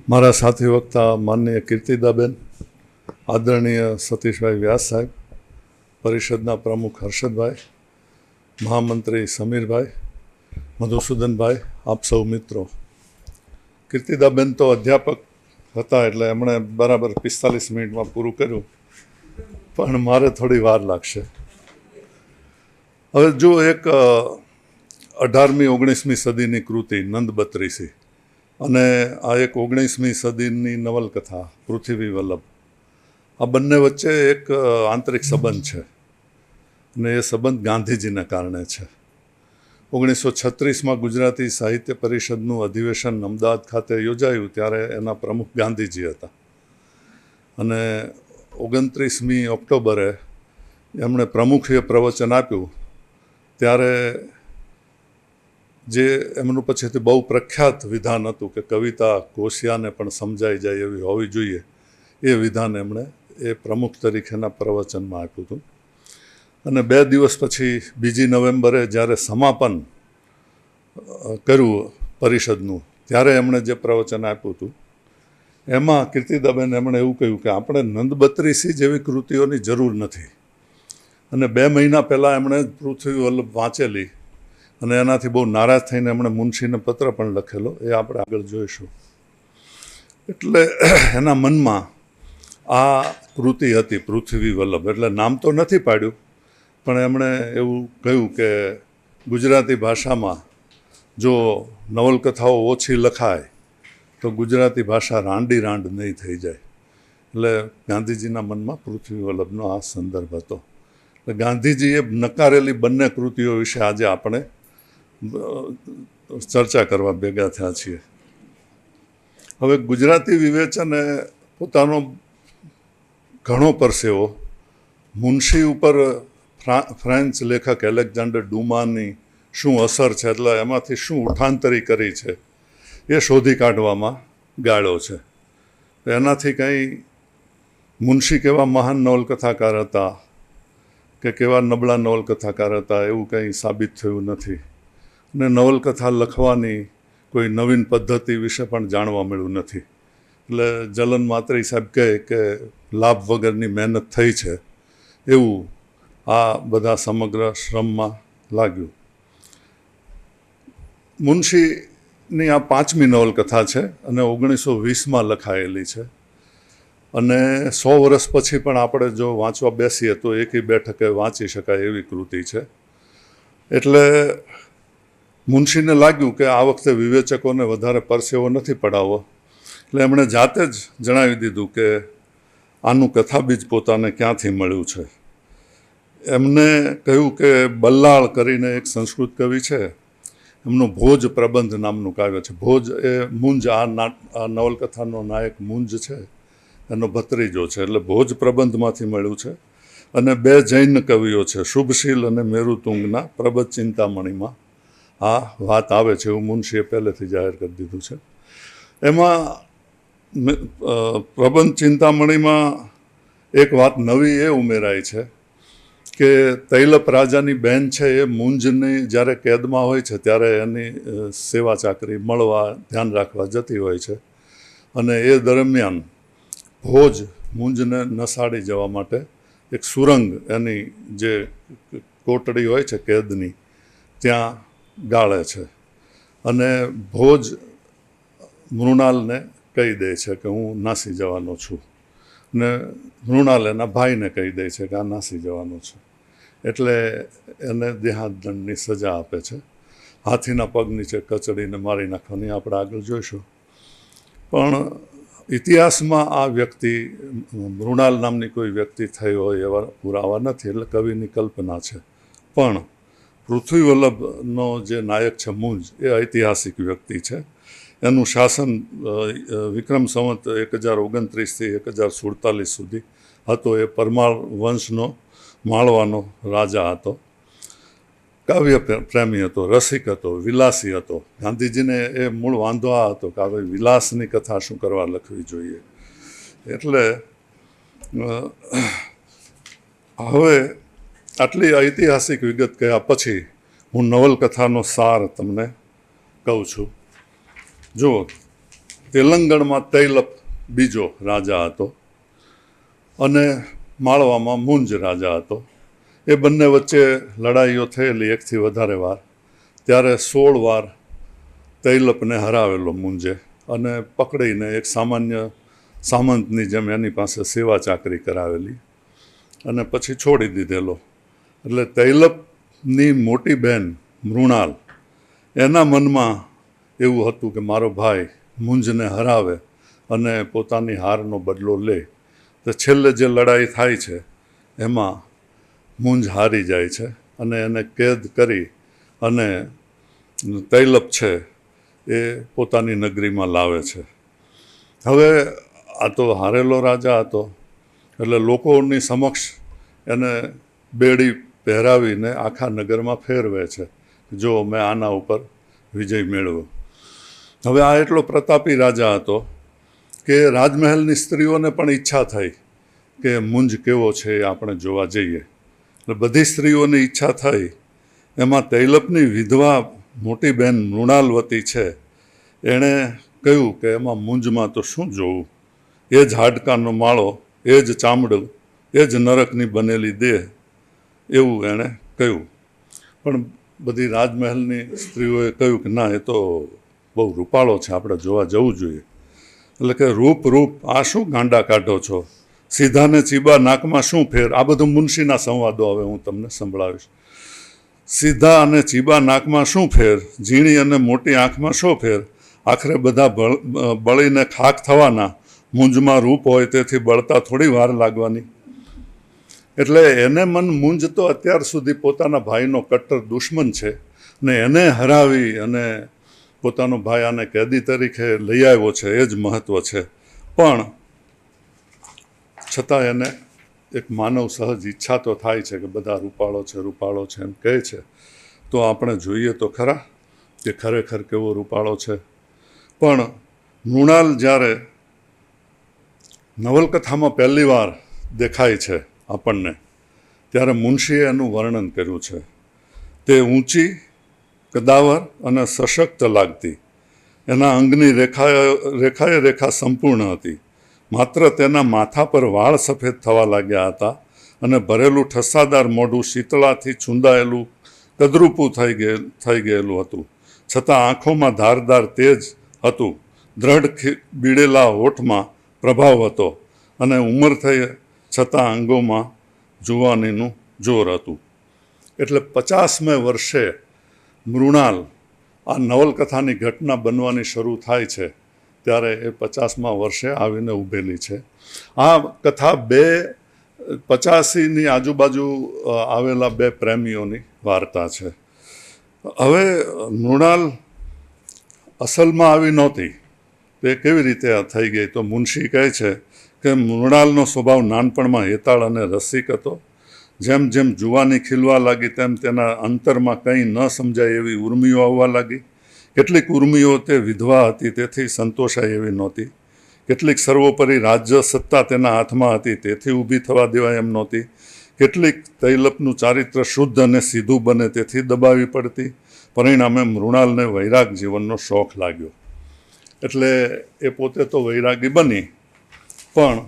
મારા સાથી વક્તા માનનીય કીર્તિદાબેન, આદરણીય સતીશભાઈ વ્યાસ સાહેબ, પરિષદના પ્રમુખ હર્ષદભાઈ, મહામંત્રી સમીરભાઈ, મધુસૂદનભાઈ, આપ સૌ મિત્રો. કીર્તિદાબેન તો અધ્યાપક હતા એટલે એમણે બરાબર 45 મિનિટમાં પૂરું કર્યું, પણ મારે થોડી વાર લાગશે. હવે જો એક 18મી 19મી સદીની કૃતિ નંદબત્રીસી અને આ એક 19મી સદીની નવલકથા પૃથ્વી વલ્લભ, આ બંને વચ્ચે એક આંતરિક સંબંધ છે અને એ સંબંધ ગાંધીજીને કારણે છે. 1936માં ગુજરાતી સાહિત્ય પરિષદનું અધિવેશન અમદાવાદ ખાતે યોજાયું ત્યારે એના પ્રમુખ ગાંધીજી હતા અને 29મી ઓક્ટોબરે એમણે પ્રમુખીય પ્રવચન આપ્યું ત્યારે જે એમનું પછીથી બહુ પ્રખ્યાત વિધાન હતું કે કવિતા કોશિયાને પણ સમજાઈ જાય એવી હોવી જોઈએ, એ વિધાન એમણે એ પ્રમુખ તરીકેના પ્રવચનમાં આપ્યું હતું. અને 2 દિવસ પછી 2 નવેમ્બરે જ્યારે સમાપન કર્યું પરિષદનું ત્યારે એમણે જે પ્રવચન આપ્યું હતું એમાં કીર્તિદાબેન એમણે એવું કહ્યું કે આપણે નંદબત્રીસી જેવી કૃતિઓની જરૂર નથી. અને 2 મહિના પહેલાં એમણે પૃથ્વી વલ્લભ વાંચેલી અને એનાથી બહુ નારાજ થઈને એમણે મુનશીને પત્ર પણ લખેલો, એ આપણે આગળ જોઈશું. એટલે એના મનમાં આ કૃતિ હતી પૃથ્વી વલ્લભ, એટલે નામ તો નથી પાડ્યું પણ એમણે એવું કહ્યું કે ગુજરાતી ભાષામાં જો નવલકથાઓ ઓછી લખાય તો ગુજરાતી ભાષા રાંડી રાંડ નહીં થઈ જાય. એટલે ગાંધીજીના મનમાં પૃથ્વી વલ્લભનો આ સંદર્ભ હતો. એટલે ગાંધીજીએ નકારેલી બંને કૃતિઓ વિશે આજે આપણે ચર્ચા કરવા ભેગા થયા છીએ. હવે ગુજરાતી વિવેચને પોતાનો ઘણો પરસેવો મુનશી ઉપર ફ્રેન્ચ લેખક એલેક્ઝાન્ડર ડુમાની શું અસર છે, એટલે એમાંથી શું ઉઠાંતરી કરી છે એ શોધી કાઢવામાં ગાળ્યો છે. એનાથી કંઈ મુનશી કેવા મહાન નવલકથાકાર હતા કે કેવા નબળા નવલકથાકાર હતા એવું કંઈ સાબિત થયું નથી. અને નવલકથા લખવાની કોઈ નવીન પદ્ધતિ વિશે પણ જાણવા મળ્યું નથી. એટલે જલન માત્રી સાહેબ કહે કે લાભ વગરની મહેનત થઈ છે એવું આ બધા સમગ્ર શ્રમમાં લાગ્યું. મુનશીની આ 5મી નવલકથા છે અને 1920માં લખાયેલી છે અને 100 વર્ષ પછી પણ આપણે જો વાંચવા બેસીએ તો એકી બેઠકે વાંચી શકાય એવી કૃતિ છે. એટલે મુનશીને લાગ્યું કે આ વખતે વિવેચકોને વધારે પરસેવો નથી પડાવવો, એટલે એમણે જાતે જ જણાવી દીધું કે આનું કથાબીજ પોતાને ક્યાંથી મળ્યું છે. એમને કહ્યું કે બલ્લાળ કરીને એક સંસ્કૃત કવિ છે, એમનું ભોજ પ્રબંધ નામનું કાવ્ય છે. ભોજ એ મુંજ, આ નવલકથાનો નાયક મુંજ છે, એનો ભત્રીજો છે, એટલે ભોજ પ્રબંધમાંથી મળ્યું છે. અને 2 જૈન કવિઓ છે, શુભશીલ અને મેરુતુંગના પ્રબંધ ચિંતામણીમાં આ વાત આવે છે એવું મુનશીએ પહેલેથી જાહેર કરી દીધું છે. એમાં પ્રબંધ ચિંતામણીમાં એક વાત નવી એ ઉમેરાય છે કે તૈલપ રાજાની બહેન છે એ મુંજની જ્યારે કેદમાં હોય છે ત્યારે એની સેવા ચાકરી મળવા ધ્યાન રાખવા જતી હોય છે અને એ દરમિયાન ભોજ મુંજને નસાડી જવા માટે એક સુરંગ એની જે કોટડી હોય છે કેદની ત્યાં ગાળે છે અને ભોજ મૃણાલને કહી દે છે કે હું નાસી જવાનો છું ને મૃણાલ એના ભાઈને કહી દે છે કે આ નાસી જવાનો છે. એટલે એને દેહાદંડની સજા આપે છે. હાથીના પગ નીચે કચડીને મારી નાખવાની આપણે આગળ જોઈશું. પણ ઇતિહાસમાં આ વ્યક્તિ મૃણાલ નામની કોઈ વ્યક્તિ થઈ હોય એવા પુરાવા નથી, એટલે કવિની કલ્પના છે. પણ પૃથ્વી વલ્લભનો જે નાયક છે મુંજ, એ ઐતિહાસિક વ્યક્તિ છે. એનું શાસન વિક્રમ સંવત 1029થી 1047 સુધી હતો. એ પરમાર વંશનો માળવાનો રાજા હતો. કાવ્ય પ્રેમી હતો, રસિક હતો, વિલાસી હતો. ગાંધીજીને એ મૂળ વાંધો આ હતો કે હવે વિલાસની કથા શું કરવા લખવી જોઈએ. એટલે હવે આટલી ઐતિહાસિક વિગત કહ્યા પછી હું નવલકથાનો સાર તમને કહું છું. જુઓ, તેલંગણમાં તૈલપ બીજો રાજા હતો અને માળવામાં મુંજ રાજા હતો. એ બંને વચ્ચે લડાઈઓ થયેલી એકથી વધારે વાર. ત્યારે 16 વાર તૈલપને હરાવેલો મુંજે અને પકડીને એક સામાન્ય સામંતની જેમ એની પાસે સેવા ચાકરી કરાવેલી અને પછી છોડી દીધેલો. એટલે તૈલપની મોટી બહેન મૃણાલ, એના મનમાં એવું હતું કે મારો ભાઈ મુંજને હરાવે અને પોતાની હારનો બદલો લે. તો છેલ્લે જે લડાઈ થાય છે એમાં મુંજ હારી જાય છે અને એને કેદ કરી અને તૈલપ છે એ પોતાની નગરીમાં લાવે છે. હવે આ તો હારેલો રાજા હતો, એટલે લોકોની સમક્ષ એને બેડી પહેરાવીને આખા નગરમાં ફેરવે છે, જો મેં આના ઉપર વિજય મેળવ્યો. હવે આ એટલો પ્રતાપી રાજા હતો કે રાજમહેલની સ્ત્રીઓને પણ ઈચ્છા થઈ કે મુંજ કેવો છે એ આપણે જોવા જઈએ. એટલે બધી સ્ત્રીઓની ઈચ્છા થઈ. એમાં તૈલપની વિધવા મોટી બહેન મૃણાલવતી છે, એણે કહ્યું કે એમાં મુંજમાં તો શું જોવું, એ જ હાડકાનો માળો, એ જ ચામડું, એ જ નરકની બનેલી દેહ, એવું એણે કહ્યું. પણ બધી રાજમહેલની સ્ત્રીઓએ કહ્યું કે ના, એ તો બહુ રૂપાળો છે, આપણે જોવા જવું જોઈએ. એટલે કે રૂપ રૂપ આ શું ગાંડા કાઢો છો, સીધાને ચીબા નાકમાં શું ફેર. આ બધું મુનશીના સંવાદો હવે હું તમને સંભળાવીશ. સીધા અને ચીબા નાકમાં શું ફેર, ઝીણી અને મોટી આંખમાં શું ફેર, આખરે બધા બળીને ખાખ થવાના, મુંજમાં રૂપ હોય તેથી બળતા થોડી વાર લાગવાની. એટલે એને મન મુંજ તો અત્યાર સુધી પોતાના ભાઈનો કટ્ટર દુશ્મન છે ને એને હરાવી અને પોતાનો ભાઈ આને કેદી તરીકે લઈ આવ્યો છે, એ જ મહત્ત્વ છે. પણ છતાં એને એક માનવ સહજ ઈચ્છા તો થાય છે કે બધા રૂપાળો છે રૂપાળો છે એમ કહે છે, તો આપણે જોઈએ તો ખરા કે ખરેખર કેવો રૂપાળો છે. પણ મૃણાલ જ્યારે નવલકથામાં પહેલી વાર દેખાય છે આપણને, ત્યારે મુનશીએ એનું વર્ણન કર્યું છે. તે ઊંચી, કદાવર અને સશક્ત લાગતી. એના અંગની રેખાએ રેખા સંપૂર્ણ હતી. માત્ર તેના માથા પર વાળ સફેદ થવા લાગ્યા હતા અને ભરેલું ઠસ્સાદાર મોઢું શીતળાથી છૂંદાયેલું કદરૂપું થઈ ગયેલું હતું. છતાં આંખોમાં ધારદાર તેજ હતું, દ્રઢ બીડેલા હોઠમાં પ્રભાવ હતો અને ઉંમર થઈ છતાં અંગોમાં જુવાનીનું જોર હતું. એટલે 50મે વર્ષે મૃણાલ, આ નવલકથાની ઘટના બનવાની શરૂ થાય છે ત્યારે એ 50મા વર્ષે આવીને ઊભેલી છે. આ કથા 85ની આજુબાજુ આવેલા 2 પ્રેમીઓની વાર્તા છે. હવે મૃણાલ અસલમાં આવી નહોતી, તે કેવી રીતે થઈ ગઈ? તો મુનશી કહે છે કે મૃણાલનો સ્વભાવ નાનપણમાં હેતાળ અને રસિક હતો. જેમ જેમ જુવાની ખીલવા લાગી તેમ તેના અંતરમાં કંઈ ન સમજાય એવી ઉર્મિઓ આવવા લાગી. કેટલીક ઉર્મિઓ તે વિધવા હતી તેથી સંતોષાય એવી નહોતી. કેટલીક સર્વોપરી રાજ્ય સત્તા તેના હાથમાં હતી તેથી ઊભી થવા દેવાય એમ નહોતી. કેટલીક તૈલપનું ચારિત્ર શુદ્ધ અને સીધું બને તેથી દબાવી પડતી. પરિણામે મૃણાલને વૈરાગ જીવનનો શોખ લાગ્યો. એટલે એ પોતે તો વૈરાગી બની, પણ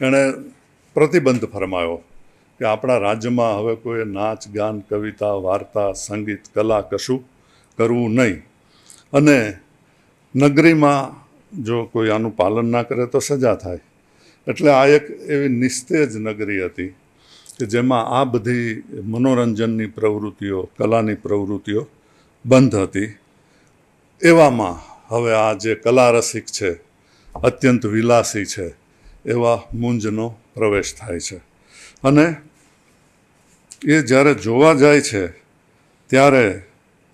એણે પ્રતિબંધ ફરમાયો કે આપણા રાજ્યમાં હવે કોઈ નાચ, ગાન, કવિતા, વાર્તા, સંગીત, કલા કશું કરવું નહીં. અને નગરીમાં જો કોઈ આનું પાલન ના કરે તો સજા થાય. એટલે આ એક એવી નિસ્તેજ નગરી હતી કે જેમાં આ બધી મનોરંજનની પ્રવૃત્તિઓ, કલાની પ્રવૃત્તિઓ બંધ હતી. એવામાં હવે આ જે કલા રસિક છે અત્યંત વિલાસી છે એવા મુંજનો પ્રવેશ થાય છે. અને એ જ્યારે જોવા જાય છે ત્યારે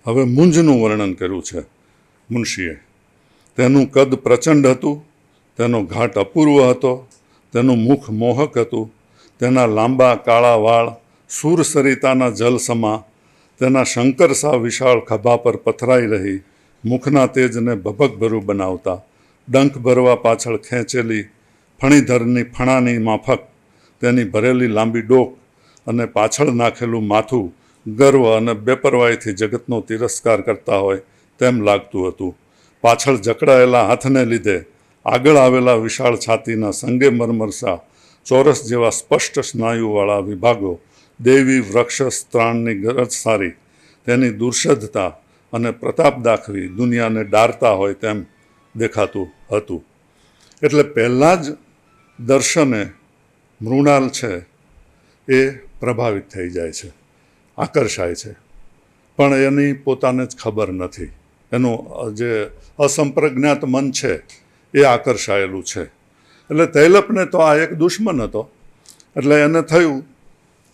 હવે મુંજનું વર્ણન કર્યું છે મુનશીએ. તેનું કદ પ્રચંડ હતું, તેનો ઘાટ અપૂર્વ હતો, તેનું મુખ મોહક હતું, તેના લાંબા કાળા વાળ સૂરસરિતાના જલ સમા, તેના શંકરસા વિશાળ ખભા પર પથરાઈ રહી મુખના તેજને ભભકભર્યું બનાવતા, ડંખ ભરવા પાછળ ખેંચેલી ફણીધરની ફણાની માફક તેની ભરેલી લાંબી ડોક અને પાછળ નાખેલું માથું ગર્વ અને બેપરવાઈથી જગતનો તિરસ્કાર કરતા હોય તેમ લાગતું હતું. પાછળ જકડાયેલા હાથને લીધે આગળ આવેલા વિશાળ છાતીના સંગે મરમરસા ચોરસ જેવા સ્પષ્ટ સ્નાયુવાળા વિભાગો દેવી વૃક્ષ ત્રાણની ગરજ સારી તેની દુર્શદ્ધતા અને પ્રતાપ દાખવી દુનિયાને ડારતા હોય તેમ દેખાતું હતું. એટલે પહેલાં જ દર્શને મૃણાલ છે એ પ્રભાવિત થઈ જાય છે, આકર્ષાય છે, પણ એની પોતાને જ ખબર નથી. એનું જે અસંપ્રજ્ઞાત મન છે એ આકર્ષાયેલું છે. એટલે તૈલપને તો આ એક દુશ્મન હતો, એટલે એને થયું,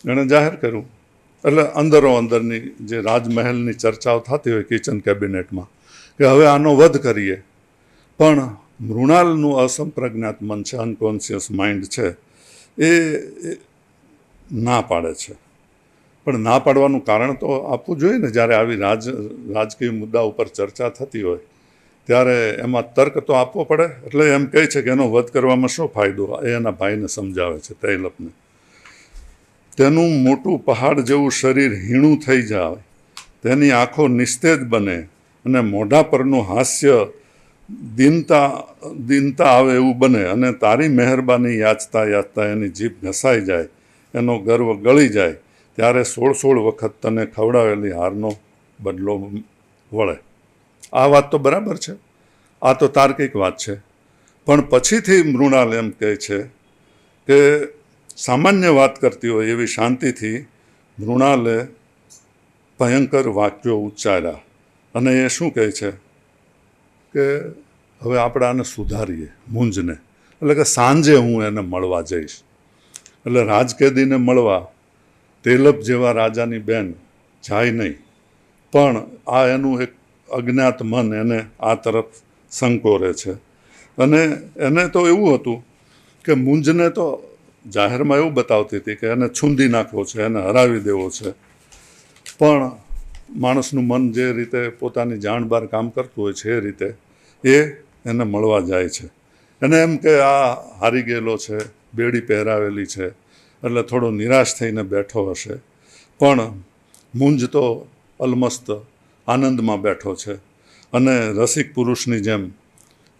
એણે જાહેર કર્યું. એટલે અંદરો અંદરની જે રાજમહેલની ચર્ચાઓ થતી હોય કિચન કેબિનેટમાં કે હવે આનો વધ કરીએ, પણ મૃણાલનું અસંપ્રજ્ઞાત મન છે, અનકોન્શિયસ માઇન્ડ છે, એ ના પાડે છે. પણ ના પાડવાનું કારણ તો આપવું જોઈએ ને. જ્યારે આવી રાજકીય મુદ્દા ઉપર ચર્ચા થતી હોય ત્યારે એમાં તર્ક તો આપવો પડે. એટલે એમ કહે છે કે એનો વધ કરવામાં શું ફાયદો, એ એના ભાઈને સમજાવે છે તૈલપને. તેનું મોટું પહાડ જેવું શરીર હીણું થઈ જાય, તેની આંખો નિસ્તેજ બને અને મોઢા પરનું હાસ્ય દીનતા આવે એવું બને, અને તારી મહેરબાની યાચતા યાચતા એની જીભ ઘસાઈ જાય, એનો ગર્વ ગળી જાય, ત્યારે 16 વખત તને ખવડાવેલી હારનો બદલો વળે. આ વાત તો બરાબર છે, આ તો તાર્કિક વાત છે. પણ પછીથી મૃણાલ એમ કહે છે કે સામાન્ય વાત કરતી હોય એવી શાંતિથી મૃણાલે ભયંકર વાક્યો ઉચ્ચાર્યા. અને એ શું કહે છે કે હવે આપણે આને સુધારીએ મુંજને. એટલે કે સાંજે હું એને મળવા જઈશ. એટલે રાજકેદીને મળવા તૈલપ જેવા રાજાની બેન જાય નહીં, પણ આ એનું એક અજ્ઞાત મન એને આ તરફ સંકોરે છે. અને એને તો એવું હતું કે મુંજને તો જાહેરમાં એવું બતાવતી હતી કે એને છૂંદી નાખવો છે, એને હરાવી દેવો છે. પણ માણસનું મન જે રીતે પોતાની જાણ બહાર કામ કરતું હોય છે એ રીતે એ એને મળવા જાય છે. એને એમ કે આ હારી ગયેલો છે, બેડી પહેરાવેલી છે, એટલે થોડો નિરાશ થઈને બેઠો હશે. પણ મુંજ તો અલમસ્ત આનંદમાં બેઠો છે અને રસિક પુરુષની જેમ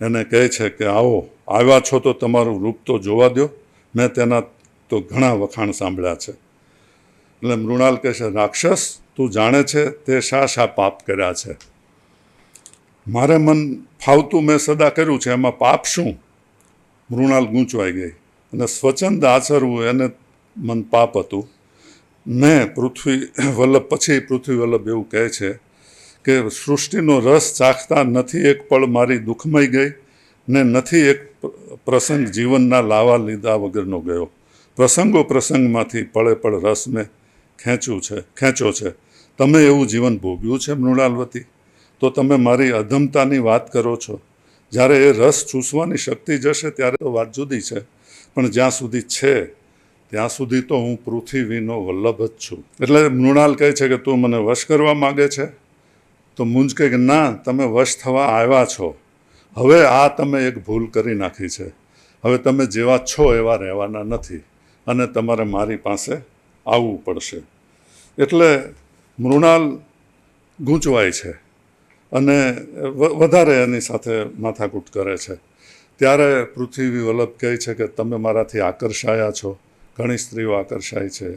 એને કહે છે કે આવો, આવ્યા છો તો તમારું રૂપ તો જોવા દો, મેં તેના તો ઘણા વખાણ સાંભળ્યા છે. એટલે મૃણાલ કહે છે, રાક્ષસ, તું જાણે છે તે શા પાપ કર્યા છે? મારે મન ફાવતું મેં સદા કર્યું છે, એમાં પાપ શું? મૃણાલ ગૂંચવાઈ ગઈ. અને સ્વચ્છંદ આચરવું એને મન પાપ હતું. મેં પૃથ્વી વલ્લભ એવું કહે છે કે સૃષ્ટિનો રસ ચાખતા નથી એક પળ મારી દુઃખમય ગઈ, ને નથી એક પ્રસંગ જીવનના લાવા લીધા વગરનો ગયો. પ્રસંગોમાંથી પળે પળ રસ મેં ખેંચ્યો છે. તમે એવું જીવન ભોગ્યું છે મૃણાલવતી? તો તમે મારી અધમતાની વાત કરો છો. જ્યારે એ રસ ચૂસવાની શક્તિ જશે ત્યારે તો વાત જુદી છે, પણ જ્યાં સુધી છે ત્યાં સુધી તો હું પૃથ્વીનો વલ્લભ જ છું. એટલે મૃણાલ કહે છે કે તું મને વશ કરવા માગે છે? તો મુંજ કહે કે ના, તમે વશ થવા આવ્યા છો. હવે આ તમે એક ભૂલ કરી નાખી છે. હવે તમે જેવા છો એવા રહેવાના નથી અને તમારે મારી પાસે આવવું પડશે. એટલે મૃણાલ ગૂંચવાય છે અને વધારે એની સાથે માથાકૂટ કરે છે. ત્યારે પૃથ્વી વલ્લભ કહે છે કે તમે મારાથી આકર્ષાયા છો, ઘણી સ્ત્રીઓ આકર્ષાય છે,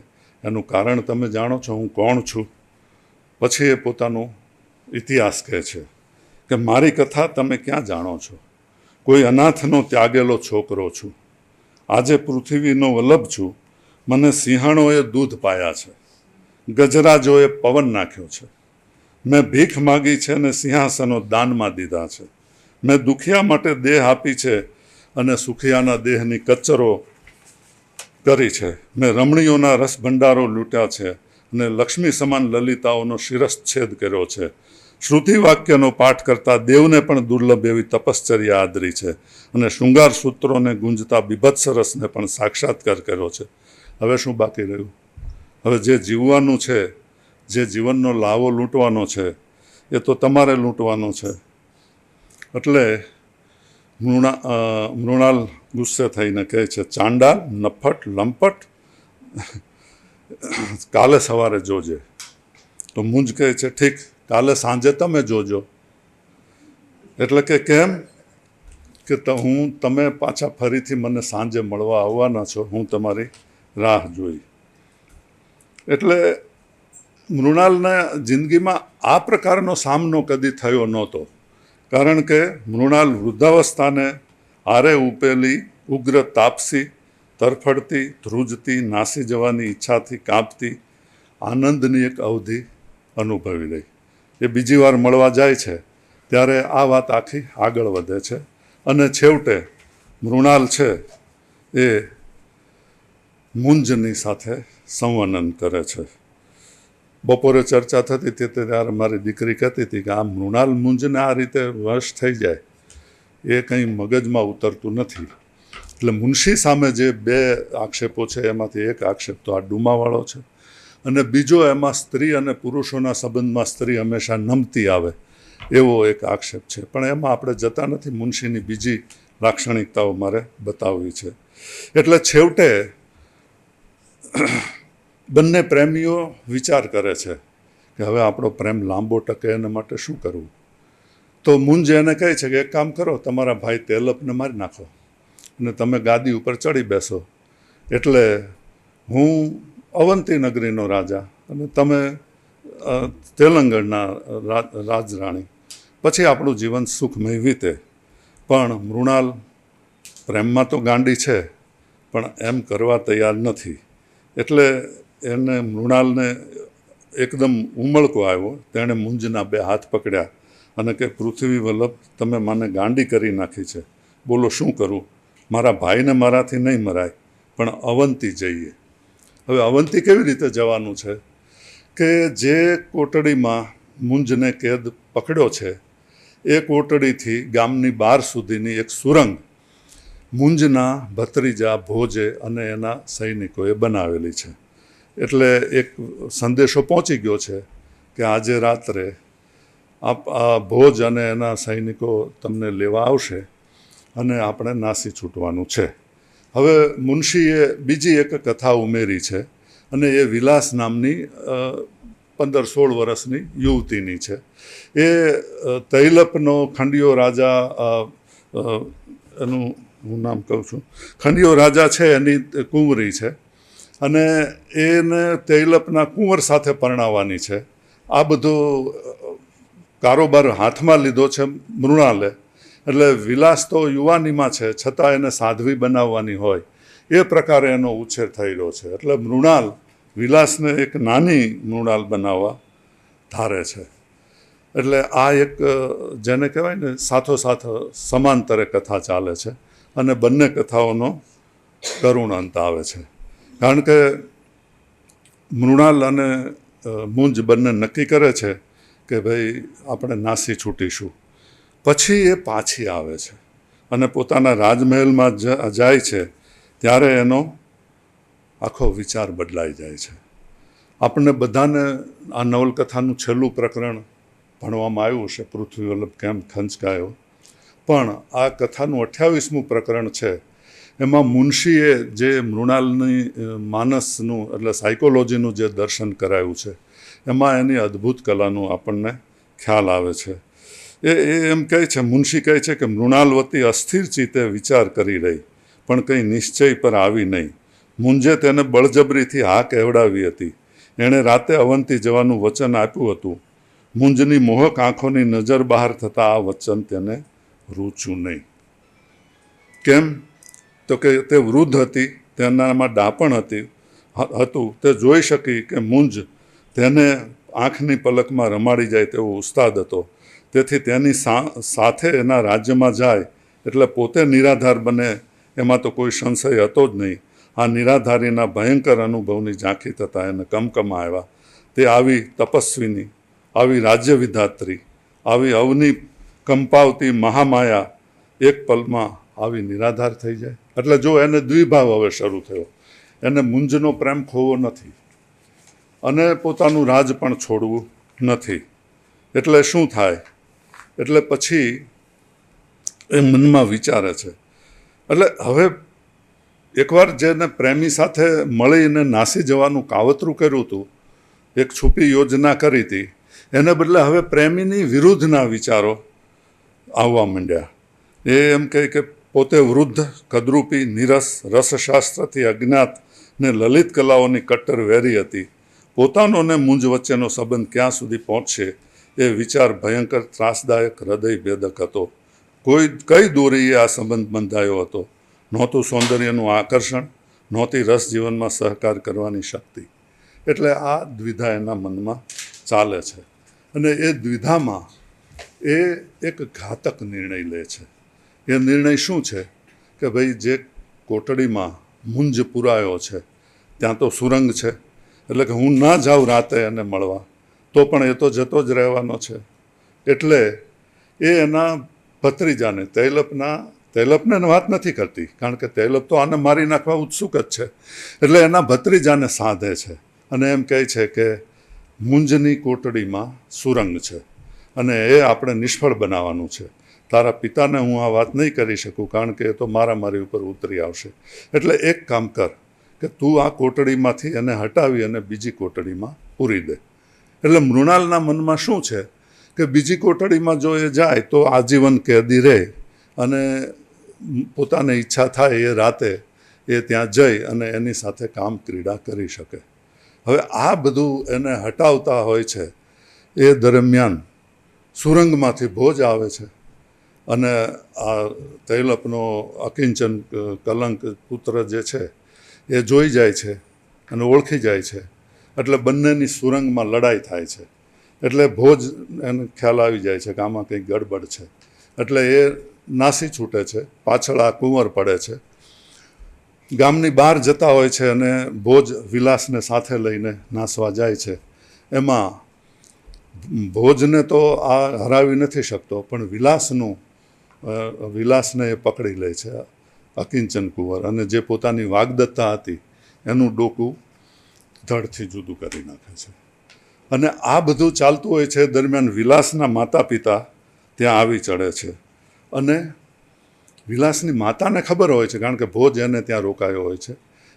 એનું કારણ તમે જાણો છો હું કોણ છું? પછી એ પોતાનો ઇતિહાસ કહે છે કે મારી કથા તમે ક્યાં જાણો છો? કોઈ અનાથનો ત્યાગેલો છોકરો છું. આજે પૃથ્વીનો વલ્લભ છું. મને સિંહણોએ દૂધ પાયા છે, ગજરાજોએ પવન નાખ્યો છે. મેં ભીખ માગી છે અને સિંહાસનો દાનમાં દીધા છે. મેં દુખિયા માટે દેહ આપી છે અને સુખિયાના દેહની કચરો કરી છે. મેં રમણીઓના રસ ભંડારો લૂંટ્યા છે અને લક્ષ્મી સમાન લલિતાઓનો શિરચ્છેદ કર્યો છે. શ્રુતિ વાક્યનો પાઠ કરતા દેવને પણ દુર્લભ એવી તપશ્ચર્યા આદરી છે અને શૃંગાર સૂત્રોને ગુંજતા બીભત્સ રસને પણ સાક્ષાત્કાર કર્યો છે. હવે શું બાકી રહ્યું? હવે જે જીવવાનું છે, જે જીવનનો લાવો લૂંટવાનો છે, એ તો તમારે લૂંટવાનો છે. એટલે મૃણાલ ગુસ્સે થઈને કહે છે, ચાંડાલ, નફટ, લંપટ, કાલે સવારે જોજે. તો મુંજ કહે છે, ઠીક, કાલે સાંજે તમે જોજો. એટલે કે કેમ? કે તમે પાછા ફરીથી મને સાંજે મળવા આવવાના છો, હું તમારી રાહ જોઈ. એટલે મૃણાલના જિંદગીમાં આ પ્રકારનો સામનો કદી થયો નહોતો, કારણ કે મૃણાલ વૃદ્ધાવસ્થાને આરે ઉપેલી ઉગ્ર તાપસી, તરફડતી, ધ્રુજતી, નાસી જવાની ઈચ્છાથી કાંપતી આનંદની એક અવધિ અનુભવી રહી. એ બીજી વાર મળવા જાય છે ત્યારે આ વાત આખી આગળ વધે છે અને છેવટે મૃણાલ છે એ મુંજની સાથે સંવનન કરે છે. બપોરે ચર્ચા થતી હતી ત્યારે મારી દીકરી કહેતી હતી કે આ મૃણાલ મુંજને આ રીતે વશ થઈ જાય એ કંઈ મગજમાં ઉતરતું નથી. એટલે મુનશી સામે જે બે આક્ષેપો છે એમાંથી એક આક્ષેપ તો આ ડૂમાવાળો છે અને બીજો એમાં સ્ત્રી અને પુરુષોના સંબંધમાં સ્ત્રી હંમેશા નમતી આવે એવો એક આક્ષેપ છે. પણ એમાં આપણે જતા નથી. મુનશીની બીજી લાક્ષણિકતાઓ મારે બતાવવી છે. એટલે છેવટે બંને પ્રેમીઓ વિચાર કરે છે કે હવે આપણો પ્રેમ લાંબો ટકે એના માટે શું કરવું. તો મુંજ એને કહે છે કે એક કામ કરો, તમારા ભાઈ તેલપને મારી નાખો અને તમે ગાદી ઉપર ચડી બેસો. એટલે હું અવંતી નગરીનો રાજા અને તમે તેલંગણના રાજરાણી, પછી આપણું જીવન સુખમય વીતે. પણ મૃણાલ પ્રેમમાં તો ગાંડી છે પણ એમ કરવા તૈયાર નથી. એટલે એને મૃણાલને એકદમ ઉમળકો આવ્યો. તેણે મુંજના બે હાથ પકડ્યા અને કે પૃથ્વી વલ્લભ, તમે મને ગાંડી કરી નાખી છે, બોલો શું કરું? મારા ભાઈને મારાથી નહીં મરાય, પણ અવંતી જઈએ. હવે અવંતી કેવી રીતે જવાનું છે? કે જે કોટડીમાં મુંજને કેદ પકડ્યો છે એ કોટડીથી ગામની બહાર સુધીની એક સુરંગ મુંજના ભત્રીજા ભોજે અને એના સૈનિકોએ બનાવેલી છે. એટલે એક સંદેશો પહોંચી ગયો છે કે આજે રાત્રે આ ભોજ અને એના સૈનિકો તમને લેવા આવશે અને આપણે નાસી છૂટવાનું છે. હવે મુનશીએ બીજી એક કથા ઉમેરી છે અને એ વિલાસ નામની 15-16 વર્ષની યુવતીની છે. એ તૈલપનો ખંડિયો રાજા, એનું હું નામ કહું છું, ખંડિયો રાજા છે એની કુંવરી છે અને એને તૈલપના કુંવર સાથે પરણાવવાની છે. આ બધો કારોબાર હાથમાં લીધો છે મૃણાલે. એટલે વિલાસ તો યુવાનીમાં છે છતાં એને સાધ્વી બનાવવાની હોય એ પ્રકારે એનો ઉછેર થઈ રહ્યો છે. એટલે મૃણાલ વિલાસને એક નાની મૃણાલ બનાવવા ધારે છે. એટલે આ એક જેને કહેવાય ને સાથોસાથ સમાંતરે કથા ચાલે છે અને બંને કથાઓનો કરુણ અંત આવે છે. કારણ કે મૃણાલ અને મુંજ બંને નક્કી કરે છે કે ભાઈ આપણે નાસી છૂટીશું. પછી એ પાછી આવે છે અને પોતાના રાજમહેલમાં જાય છે ત્યારે એનો આખો વિચાર બદલાઈ જાય છે. આપણને બધાને આ નવલકથાનું છેલ્લું પ્રકરણ ભણવામાં આવ્યું છે, પૃથ્વી વલ્લભ કેમ ખંચકાયો. પણ આ કથાનું 28મું પ્રકરણ છે એમાં મુનશીએ જે મૃણાલની માનસનું એટલે સાયકોલોજીનું જે દર્શન કરાયું છે એમાં એની અદ્ભુત કલાનું આપણને ખ્યાલ આવે છે. એ એમ કહે છે, મુનશી કહે છે કે મૃણાલવતી અસ્થિર ચિત્તે વિચાર કરી રહી પણ કંઈ નિશ્ચય પર આવી નહીં. મુંજે તેને બળજબરીથી હા કહેવડાવી હતી. એણે રાતે અવંતી જવાનું વચન આપ્યું હતું. મુંજની મોહક આંખોની નજર બહાર થતાં આ વચન તેને રૂચ્યું નહીં. કેમ? તો કે તે વૃદ્ધ હતી, તેનામાં ડાપણ હતું. તે જોઈ શકી કે મુંજ તેને આંખની પલકમાં રમાડી જાય તેવો ઉસ્તાદ હતો. તેથી તેની સાથે એના રાજ્યમાં જાય એટલે પોતે નિરાધાર બને એમાં તો કોઈ સંશય હતો જ નહીં. આ નિરાધારીના ભયંકર અનુભવની ઝાંખી થતાં એને કમકમા આવ્યા. તે આવી તપસ્વીની, આવી રાજ્ય વિધાત્રી, આવી અવની કંપાવતી મહામાયા એક પલમાં આવી નિરાધાર થઈ જાય. એટલે જો એને દ્વિભાવ હવે શરૂ થયો, એને મુંજનો પ્રેમ ખોવો નથી અને પોતાનું રાજ પણ છોડવું નથી. એટલે શું થાય? એટલે પછી એ મનમાં વિચારે છે. એટલે હવે એકવાર જેને પ્રેમી સાથે મળીને નાસી જવાનું કાવતરું કર્યું હતું, એક છુપી યોજના કરી હતી, એને બદલે હવે પ્રેમીની વિરુદ્ધના વિચારો આવવા માંડ્યા. એ એમ કહે કે પોતે વૃદ્ધ, કદરૂપી, નિરસ, રસશાસ્ત્રથી અજ્ઞાત ને લલિત કલાઓની કટ્ટર વેરી હતી. પોતાનો ને મૂંઝ વચ્ચેનો સંબંધ ક્યાં સુધી પહોંચશે એ વિચાર ભયંકર ત્રાસદાયક, હૃદય ભેદક હતો. કઈ દોરીએ આ સંબંધ બંધાયો હતો. નહોતું સૌંદર્યનું આકર્ષણ, નહોતી રસ જીવનમાં સહકાર કરવાની શક્તિ. એટલે આ દ્વિધા એના મનમાં ચાલે છે. અને એ દ્વિધામાં એ એક ઘાતક નિર્ણય લે છે. એ નિર્ણય શું છે કે ભાઈ જે કોટડીમાં મુંજ પુરાયો છે ત્યાં તો સુરંગ છે, એટલે કે હું ના જાઉં રાતે એને મળવા તો પણ એ તો જતો જ રહેવાનો છે. એટલે એ એના ભત્રીજાને તૈલપને વાત નથી કરતી, કારણ કે તૈલપ તો આને મારી નાખવા ઉત્સુક જ છે. એટલે એના ભત્રીજાને સાધે છે અને એમ કહે છે કે મુંજની કોટડીમાં સુરંગ છે અને એ આપણે નિષ્ફળ બનાવવાનું છે. તારા પિતાને હું આ વાત નહીં કરી શકું, કારણ કે એ તો મારી ઉપર ઉતરી આવશે. એટલે એક કામ કર કે તું આ કોટડીમાંથી એને હટાવી અને બીજી કોટડીમાં પૂરી દે. એટલે મૃણાલના મનમાં શું છે કે બીજી કોટડીમાં જો એ જાય તો આજીવન કેદી રહે અને પોતાને ઈચ્છા થાય એ રાતે એ ત્યાં જઈ અને એની સાથે કામ ક્રીડા કરી શકે. હવે આ બધું એને હટાવતા હોય છે એ દરમિયાન સુરંગમાંથી ભોજ આવે છે અને આ તૈલપનો અકિંચન કલંક પુત્ર જે છે એ જોઈ જાય છે અને ઓળખી જાય છે. એટલે બંનેની સુરંગમાં લડાઈ થાય છે. એટલે ભોજ એને ખ્યાલ આવી જાય છે કે આમાં કંઈક ગડબડ છે. એટલે એ નાસી છૂટે છે, પાછળ આ કુંવર પડે છે. ગામની બહાર જતા હોય છે અને ભોજ વિલાસને સાથે લઈને નાસવા જાય છે. એમાં ભોજને તો આ હરાવી નથી શકતો, પણ વિલાસને એ પકડી લે છે અકિંચન કુંવર, અને જે પોતાની વાગ્દત્તા હતી એનું ડોકું ધડથી જુદું કરી નાખે છે. અને આ બધું ચાલતું હોય છે દરમિયાન વિલાસના માતા પિતા ત્યાં આવી ચડે છે. અને વિલાસની માતાને ખબર હોય છે, કારણ કે ભોજ એને ત્યાં રોકાયો હોય છે,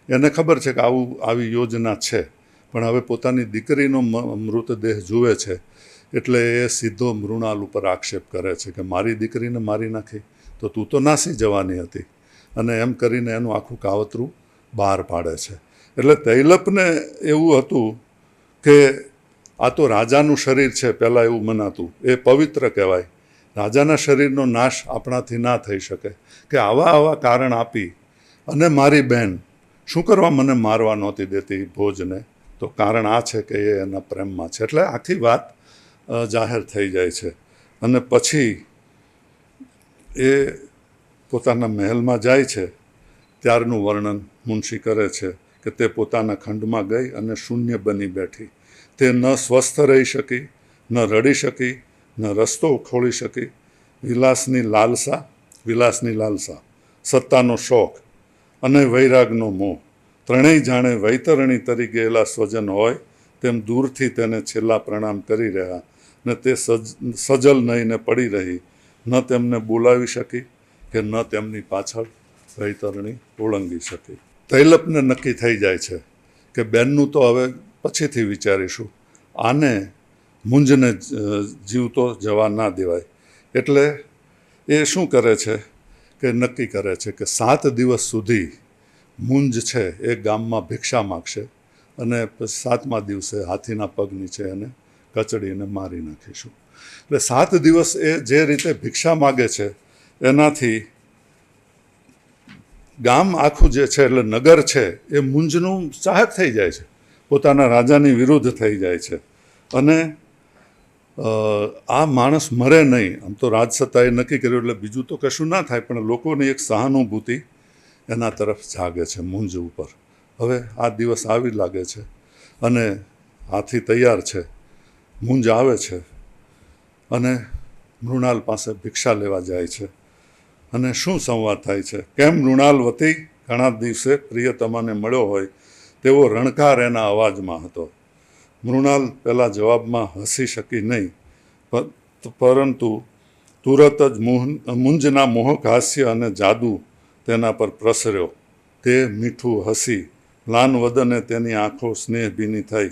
એને ખબર છે કે આવી યોજના છે, પણ હવે પોતાની દીકરીનો મૃતદેહ જુએ છે એટલે એ સીધો મૃણાલ ઉપર આક્ષેપ કરે છે કે મારી દીકરીને મારી નાખી તો તું તો નાસી જવાની હતી, અને એમ કરીને એનું આખું કાવતરું બહાર પાડે છે. એટલે તૈલપને એવું હતું કે આ તો રાજાનું શરીર છે, પહેલાં એવું મનાતું, એ પવિત્ર કહેવાય. રાજાના શરીરનો નાશ આપણાથી ના થઈ શકે, કે આવા કારણ આપી અને મારી બહેન શું કરવા મને મારવા નહોતી દેતી ભોજને, તો કારણ આ છે કે એ એના પ્રેમમાં છે. એટલે આખી વાત જાહેર થઈ જાય છે. અને પછી એ પોતાના મહેલમાં જાય છે ત્યારનું વર્ણન મુનશી કરે છે કે તે પોતાના ખંડમાં ગઈ અને શૂન્ય બની બેઠી. તે ન સ્વસ્થ રહી શકી, ન રડી શકી, ન રસ્તો ખોળી શકી. વિલાસની લાલસા, સત્તાનો શોખ અને વૈરાગનો મોહ ત્રણેય જાણે વૈતરણી તરી ગયેલા સ્વજન હોય તેમ દૂરથી તેને છેલ્લા પ્રણામ કરી રહ્યા, ને તે સજલ નહીને પડી રહી. ન તેમને બોલાવી શકી કે ન તેમની પાછળ વૈતરણી ઓળંગી શકી. તૈલપને નક્કી થઈ જાય છે કે બેનનું તો હવે પછીથી વિચારીશું, આને મુંજને જીવતો જવા ના દેવાય. એટલે એ શું કરે છે કે નક્કી કરે છે કે 7 દિવસ સુધી મુંજ છે એ ગામમાં ભિક્ષા માગશે અને 7મા દિવસે હાથીના પગ નીચે એને કચડીને મારી નાખીશું. એટલે 7 દિવસ એ જે રીતે ભિક્ષા માગે છે એનાથી ગામ આખું જે છે, એટલે નગર છે એ મુંજનું ચાહક થઈ જાય છે, પોતાના રાજાની વિરુદ્ધ થઈ જાય છે. અને આ માણસ મરે નહીં. આમ તો રાજસત્તાએ નક્કી કર્યું એટલે બીજું તો કશું ના થાય, પણ લોકોની એક સહાનુભૂતિ એના તરફ જાગે છે મુંજ ઉપર. હવે આ દિવસ આવી લાગે છે અને હાથી તૈયાર છે, મુંજ આવે છે અને મૃણાલ પાસે ભિક્ષા લેવા જાય છે. અને શું સંવાદ થાય છે? કેમ મૃણાલ વતી ઘણા દિવસે પ્રિયતમાને મળ્યો હોય તેવો રણકાર એના અવાજમાં હતો. મૃણાલ પહેલાં જવાબમાં હસી શકી નહીં, પરંતુ તુરત જ મુંજના મોહક હાસ્ય અને જાદુ તેના પર પ્રસર્યો. તે મીઠું હસી, મ્લાન વદને તેની આંખો સ્નેહભીની થઈ.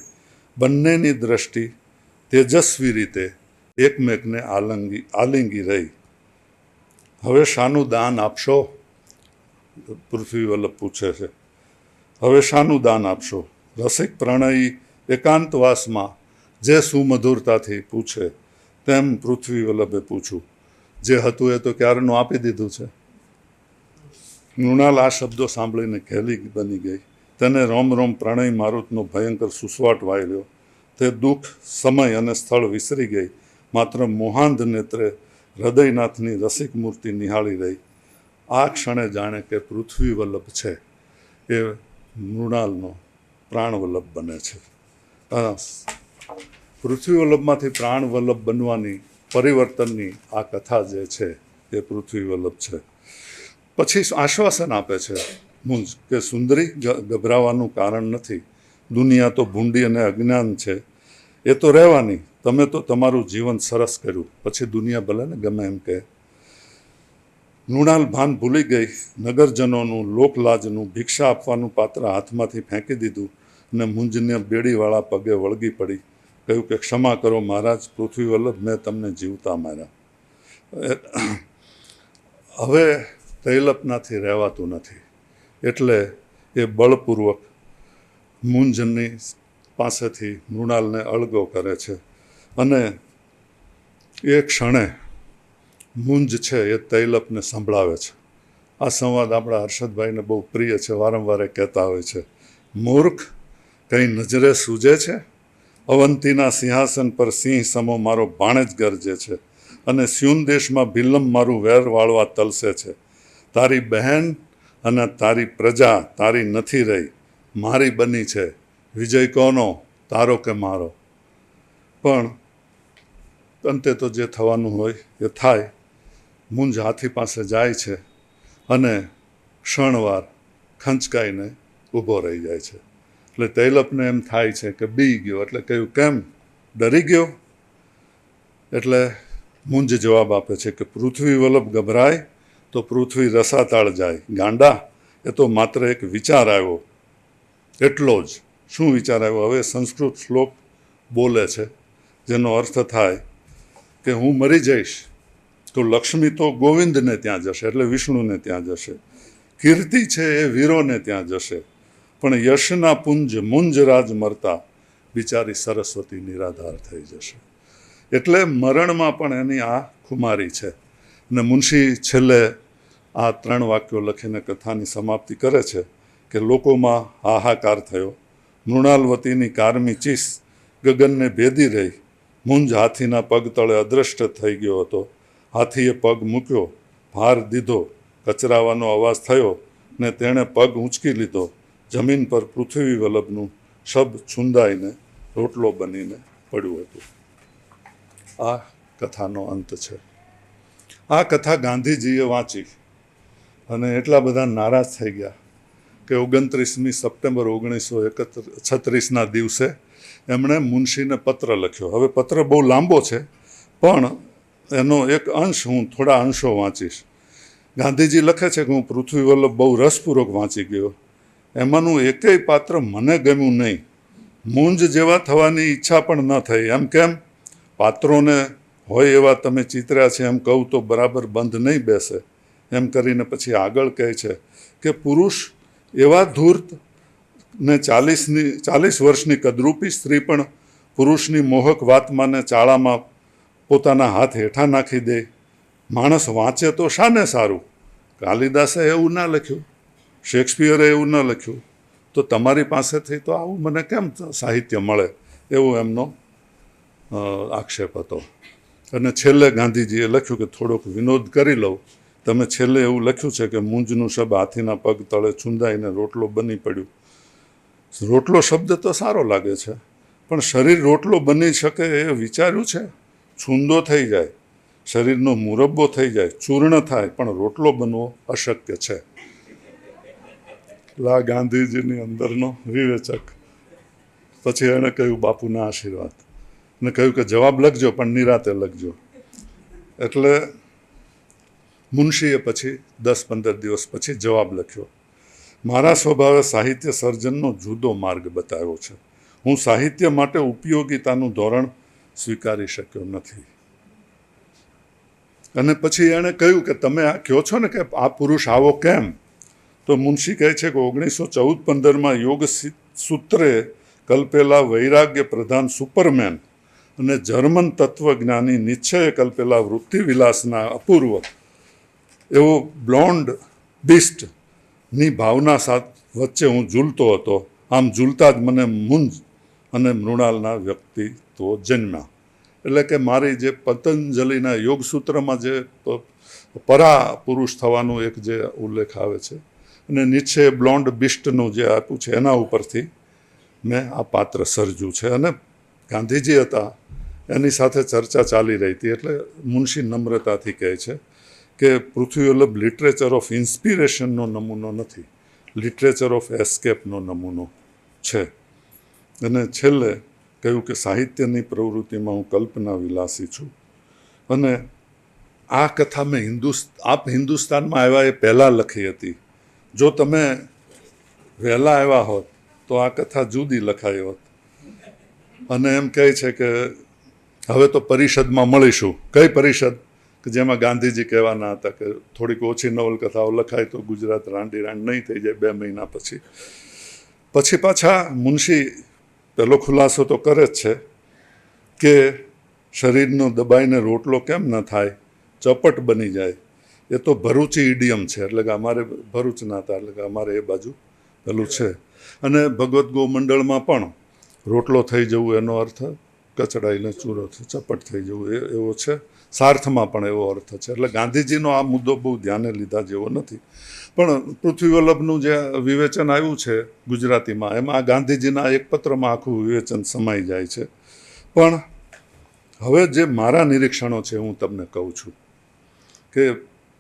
બંનેની દ્રષ્ટિ તેજસ્વી રીતે એકમેકને આલિંગી રહી. હવે શાનું દાન આપશો? પૃથ્વી વલ્લભ પૂછે છે. હવે શાનું દાન આપશો? રસિક પ્રણયી એકાંતવાસમાં જે સુમધુરતાથી પૂછે તેમ પૃથ્વી વલ્લભે પૂછ્યું. જે હતું એ તો ક્યારનું આપી દીધું છે. મૃણાલ આ શબ્દો સાંભળીને ઘેલી બની ગઈ. તેને રોમ રોમ પ્રણય મારુતનો ભયંકર સુસવાટ વાળ્યો. તે દુઃખ, સમય અને સ્થળ વિસરી ગઈ. માત્ર મોહાંધ નેત્રે હૃદયનાથની રસિક મૂર્તિ નિહાળી રહી. આ ક્ષણે જાણે કે પૃથ્વી વલ્લભ છે એ મૃણાલનો પ્રાણ વલ્લભ બને છે. પૃથ્વી વલ્લભમાંથી પ્રાણ વલ્લભ બનવાની પરિવર્તનની આ કથા જે છે એ પૃથ્વી વલ્લભ છે. પછી આશ્વાસન આપે છે મુંજ કે સુંદરી, ગભરાવાનું કારણ નથી. દુનિયા તો ભૂંડી અને અજ્ઞાન છે, એ તો રહેવાની. તમે તો તમારું જીવન સરસ કર્યું, પછી દુનિયા ભલે ને ગમે એમ કહે. મૃણાલ ભાન ભૂલી ગઈ. નગરજનોનું, લોકલાજનું, ભિક્ષા આપવાનું પાત્ર હાથમાંથી ફેંકી દીધું અને મુંજને બેડીવાળા પગે વળગી પડી. કહ્યું કે ક્ષમા કરો મહારાજ, પૃથ્વી વલ્લભ, મેં તમને જીવતા માર્યા. હવે તૈલપનાથી રહેવાતું નથી, એટલે એ બળપૂર્વક મુંજની પાસેથી મૃણાલને અળગો કરે છે. અને એ ક્ષણે મુંજ છે એ તૈલપને સંભળાવે છે. આ સંવાદ આપણા હર્ષદભાઈને બહુ પ્રિય છે, વારંવાર કહેતા હોય છે. મૂર્ખ, કંઈ નજરે સૂજે છે? અવંતીના સિંહાસન પર સિંહ સમો મારો ભાણેજ ગરજે છે અને સ્યુન દેશમાં ભિલ્લમ મારું વેર વાળવા તલસે છે. તારી બહેન અને તારી પ્રજા તારી નથી રહી, મારી બની છે. વિજય કોનો, તારો કે મારો? પણ અંતે તો જે થવાનું હોય એ થાય. મુંજ હાથી પાસે જાય છે અને ક્ષણવાર ખંચકાઈને ઊભો રહી જાય છે. એટલે તૈલપને એમ થાય છે કે બી ગયો. એટલે કહ્યું, કેમ ડરી ગયો? એટલે મુંજ જવાબ આપે છે કે પૃથ્વી વલ્લભ ગભરાય તો પૃથ્વી રસાતાળ જાય. ગાંડા, એ તો માત્ર એક વિચાર આવ્યો, એટલો જ. શું વિચાર આવ્યો? હવે સંસ્કૃત શ્લોક બોલે છે જેનો અર્થ થાય કે હું મરી જઈશ તો લક્ષ્મી તો ગોવિંદને ત્યાં જશે, એટલે વિષ્ણુને ત્યાં જશે. કીર્તિ છે એ વીરોને ત્યાં જશે, પણ યશના પુંજ મુંજરાજ મરતા બિચારી સરસ્વતી નિરાધાર થઈ જશે. એટલે મરણમાં પણ એની આ ખુમારી છે. અને મુનશી છેલ્લે આ 3 વાક્યો લખીને કથાની સમાપ્તિ કરે છે કે લોકોમાં હાહાકાર થયો. મૃણાલવતીની કારમી ચીસ ગગનને ભેદી રહી. મુંજ હાથીના પગ તળે અદ્રષ્ટ થઈ ગયો હતો. હાથીએ પગ મૂક્યો, ભાર દીધો, કચરાવાનો અવાજ થયો ને તેણે પગ ઊંચકી લીધો. જમીન પર પૃથ્વી વલ્લભનું શબ છુંદાઈને રોટલો બનીને પડ્યું હતું. આ કથાનો અંત છે. આ કથા ગાંધીજીએ વાંચી અને એટલા બધા નારાજ થઈ ગયા કે 29મી સપ્ટેમ્બર 1936ના દિવસે એમણે મુનશીને પત્ર લખ્યો. હવે પત્ર બહુ લાંબો છે, પણ એનો એક અંશ હું થોડા અંશો વાંચીશ. ગાંધીજી લખે છે કે હું પૃથ્વી વલ્લભ બહુ રસપૂર્વક વાંચી ગયો. એમાંનું એકેય પાત્ર મને ગમ્યું નહીં. મુંજ જેવા થવાની ઈચ્છા પણ ન થઈ. એમ કેમ? પાત્રોને હોય એવા તમે ચિતર્યા છે એમ કહું તો બરાબર બંધ નહીં બેસે. એમ કરીને પછી આગળ કહે છે કે પુરુષ એવા ધૂર્ત ને 40 વર્ષની કદરૂપી સ્ત્રી પણ પુરુષની મોહક વાતમાં ને ચાળામાં પોતાના હાથ હેઠા નાખી દે. માણસ વાંચે તો શાને સારું? કાલિદાસે એવું ના લખ્યું, શેક્સપિયરે એવું ન લખ્યું, તો તમારી પાસેથી તો આવું મને કેમ સાહિત્ય મળે? એવું એમનો આક્ષેપ હતો. અને છેલ્લે ગાંધીજીએ લખ્યું કે થોડોક વિનોદ કરી લઉં. તમે છેલ્લે એવું લખ્યું છે કે મૂંઝનું શબ હાથીના પગ તળે ચૂંદાઈને રોટલો બની પડ્યું. રોટલો શબ્દ તો સારો લાગે છે, પણ શરીર રોટલો બની શકે એ વિચાર્યું છે? છૂંદો થઈ જાય, શરીરનો મુરબ્બો થઈ જાય, ચૂર્ણ થાય, પણ રોટલો બનવો અશક્ય છે. લા ગાંધીજીની અંદરનો વિવેચક. પછી એણે કહ્યું બાપુના આશીર્વાદ, અને કહ્યું કે જવાબ લખજો પણ નિરાતે લખજો. એટલે મુનશીએ પછી 10-15 દિવસ પછી જવાબ લખ્યો. મારા સ્વભાવે સાહિત્ય સર્જનનો જુદો માર્ગ બતાવ્યો છે. હું સાહિત્ય માટે ઉપયોગિતાનું ધોરણ સ્વીકારી શક્યો નથી. અને પછી એણે કહ્યું કે તમે આ કહો છો ને કે આ પુરુષ આવો કેમ? તો મુનશી કહે છે કે 1914-15માં યોગ સૂત્રે કલ્પેલા વૈરાગ્ય પ્રધાન સુપરમેન અને જર્મન તત્વજ્ઞાની નિશ્ચયે કલ્પેલા વૃત્તિ વિલાસના અપૂર્વ એવો બ્લોન્ડ બિસ્ટની ભાવના વચ્ચે હું ઝૂલતો હતો. આમ ઝૂલતા જ મને મુંજ અને મૃણાલના વ્યક્તિત્વો જન્મ્યા. એટલે કે મારી જે પતંજલિના યોગસૂત્રમાં જે પરા પુરુષ થવાનું એક જે ઉલ્લેખ આવે છે, અને નિશ્ચય બ્લોન્ડ બિસ્ટનું જે આપ્યું છે એના ઉપરથી મેં આ પાત્ર સર્જ્યું છે. અને ગાંધીજી હતા, એની સાથે ચર્ચા ચાલી રહી હતી. એટલે મુનશી નમ્રતાથી કહે છે કે પૃથ્વીવલ્લભ લિટરેચર ઓફ ઇન્સ્પિરેશનનો નમૂનો નથી, લિટરેચર ઓફ એસ્કેપનો નમૂનો છે. અને છેલ્લે કહ્યું કે સાહિત્યની પ્રવૃત્તિમાં હું કલ્પના વિલાસી છું. અને આ કથા મેં આપ હિન્દુસ્તાનમાં આવ્યા એ પહેલાં લખી હતી. જો તમે વહેલા આવ્યા હોત તો આ કથા જુદી લખાઈ હોત. અને એમ કહે છે કે હવે તો પરિષદમાં મળીશું. કઈ પરિષદ? કે જેમાં ગાંધીજી કહેવાના હતા કે થોડીક ઓછી નવલકથાઓ લખાય તો ગુજરાત રાંડી રાંડ નહીં થઈ જાય 2 મહિના પછી. પછી પાછા મુનશી પહેલો ખુલાસો તો કરે જ છે કે શરીરનો દબાઈને રોટલો કેમ ન થાય, ચપટ બની જાય. એ તો ભરૂચી ઇડિયમ છે. એટલે કે અમારે ભરૂચના હતા, એટલે કે અમારે એ બાજુ પેલું છે. અને ભગવદ્ ગોમંડળમાં પણ રોટલો થઈ જવું એનો અર્થ કચડાઈને ચૂરો ચપટ થઈ જવું એવો છે. સાર્થમાં પણ એવો અર્થ છે. એટલે ગાંધીજીનો આ મુદ્દો બહુ ધ્યાને લીધા જેવો નથી. પણ પૃથ્વીવલ્લભનું જે વિવેચન આવ્યું છે ગુજરાતીમાં, એમાં આ ગાંધીજીના એક પત્રમાં આખું વિવેચન સમાઈ જાય છે. પણ હવે જે મારા નિરીક્ષણો છે હું તમને કહું છું કે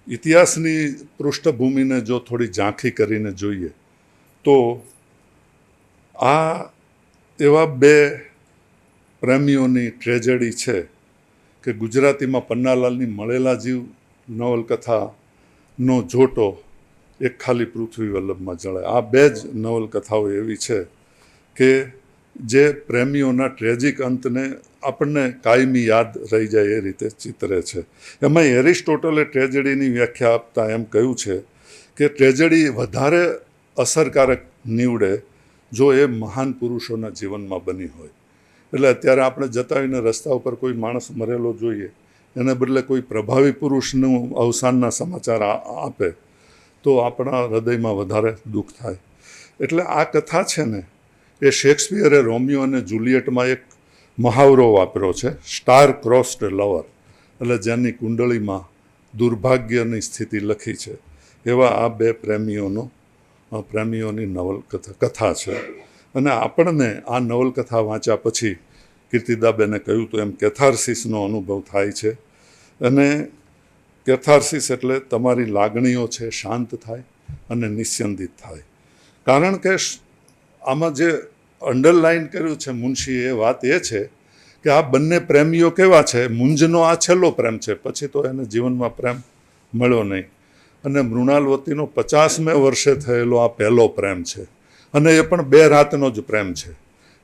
ઇતિહાસની પૃષ્ઠભૂમિને જો થોડી ઝાંખી કરીને જોઈએ તો આ એવા 2 પ્રેમીઓની ટ્રેજેડી છે કે ગુજરાતીમાં પન્નાલાલની મળેલા જીવ નવલકથાનો જોટો એક ખાલી પૃથ્વીવલ્લભમાં જળાય. આ 2 જ નવલકથાઓ એવી છે કે જે પ્રેમીઓના ટ્રેજિક અંતને આપણને કાયમી યાદ રહી જાય એ રીતે ચિતરે છે. એમાં એરિસ્ટોટલે ટ્રેજેડીની વ્યાખ્યા આપતા એમ કહ્યું છે કે ટ્રેજેડી વધારે અસરકારક નીવડે જો એ મહાન પુરુષોના જીવનમાં બની હોય. એટલે અત્યારે આપણે જતા હોઈને રસ્તા ઉપર કોઈ માણસ મરેલો જોઈએ, એને બદલે કોઈ પ્રભાવી પુરુષનું અવસાનના સમાચાર આપે તો આપણા હૃદયમાં વધારે દુઃખ થાય. એટલે આ કથા છે ને એ શેક્સપિયરે રોમિયો અને જુલિયટમાં એક મહાવરો વાપર્યો છે, સ્ટાર ક્રોસ્ડ લવર. એટલે જેની કુંડળીમાં દુર્ભાગ્યની સ્થિતિ લખી છે એવા આ 2 પ્રેમીઓની કથા છે. અને આપણને આ નવલકથા વાંચ્યા પછી કીર્તિદાબેને કહ્યું તો એમ કેથાર્સિસનો અનુભવ થાય છે. અને કેથાર્સિસ એટલે તમારી લાગણીઓ છે શાંત થાય અને નિસ્યંદિત થાય. કારણ કે આમાં જે અંડરલાઈન કર્યું છે મુનશીએ એ વાત એ છે કે આ બંને પ્રેમીઓ કેવા છે. મુંજનો આ છેલ્લો પ્રેમ છે, પછી તો એને જીવનમાં પ્રેમ મળ્યો નહીં. અને મૃણાલવતીનો 50મે વર્ષે થયેલો આ પહેલો પ્રેમ છે. અને એ પણ 2 રાતનો જ પ્રેમ છે.